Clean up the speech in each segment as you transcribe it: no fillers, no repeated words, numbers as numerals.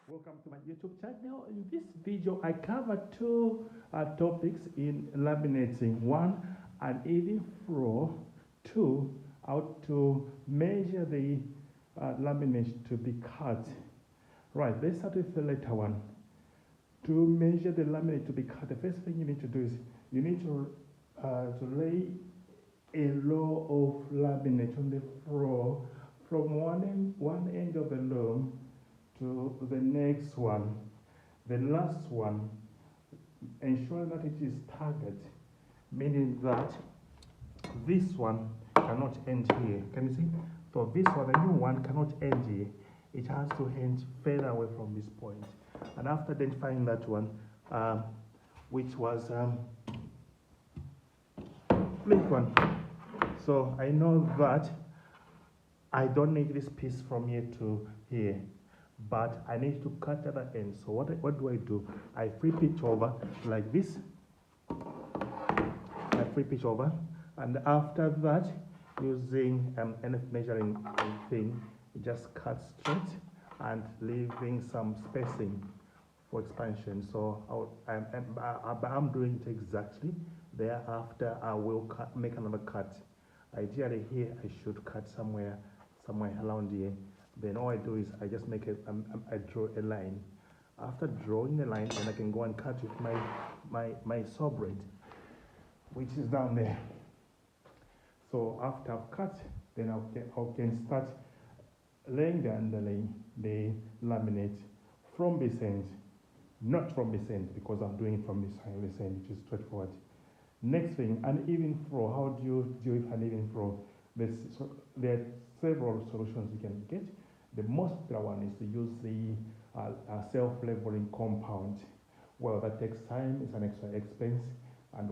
Welcome to my YouTube channel. In this video, I cover two topics in laminating. One, an even floor. Two, how to measure the laminate to be cut. Right, let's start with the latter one. To measure the laminate to be cut, the first thing you need to do is you need to lay a row of laminate on the floor from one end of the room to the next one, the last one, ensure that it is staggered, meaning that this one cannot end here. Can you see? So this one, the new one, cannot end here. It has to end further away from this point. And after identifying that one, which was this one, so I know that I don't need this piece from here to here, but I need to cut the other end. So what do? I flip it over like this. I flip it over, and after that, using any measuring thing, just cut straight and leaving some spacing for expansion. So I'm doing it exactly. Thereafter, I will make another cut. Ideally here, I should cut somewhere around here. Then all I do is I just make I draw a line. After drawing a line, then I can go and cut with my saw blade, which is down there. So after I've cut, then I can start laying down the laminate from this end, not from this end, because I'm doing it from this end, which is straightforward. Next thing, an even floor. How do you do with an even floor? There are several solutions you can get. The most popular one is to use the self-leveling compound. Well, that takes time, it's an extra expense, and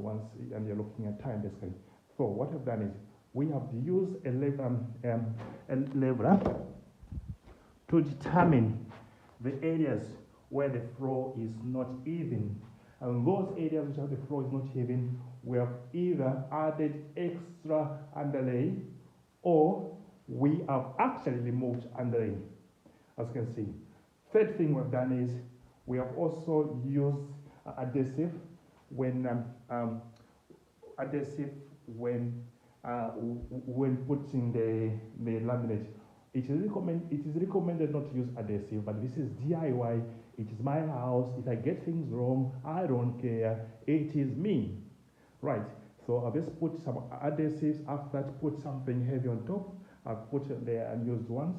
you're looking at time basically. So what I've done is we have used a leveler to determine the areas where the floor is not even. And those areas which the floor is not even, we have either added extra underlay or we have actually removed underlay, as you can see. Third thing we've done is we have also used adhesive when putting the laminate. It is recommended not to use adhesive, but this is DIY. It is my house. If I get things wrong, I don't care. It is me, right? So I'll just put some adhesives. After that, put something heavy on top. I've put it there and used ones,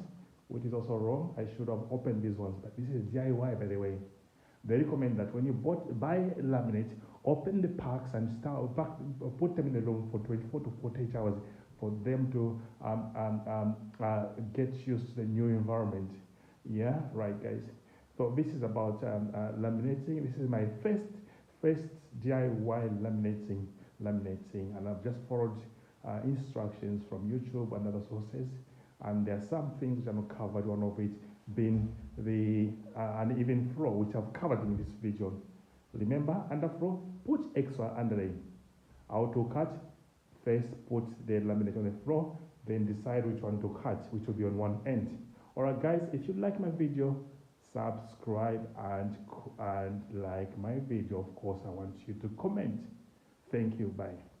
which is also wrong. I should have opened these ones, but this is DIY, by the way. They recommend that when you buy laminate, open the packs and put them in the room for 24 to 48 hours for them to get used to the new environment. Yeah, right, guys. So this is about laminating. This is my first DIY laminating, and I've just followed instructions from YouTube and other sources, and there are some things which are not covered, one of it being the uneven floor, which I've covered in this video. Remember, underfloor, put extra underlay. How to cut? First put the laminate on the floor, then decide which one to cut, which will be on one end. Alright guys, if you like my video, subscribe and like my video. Of course, I want you to comment. Thank you, bye.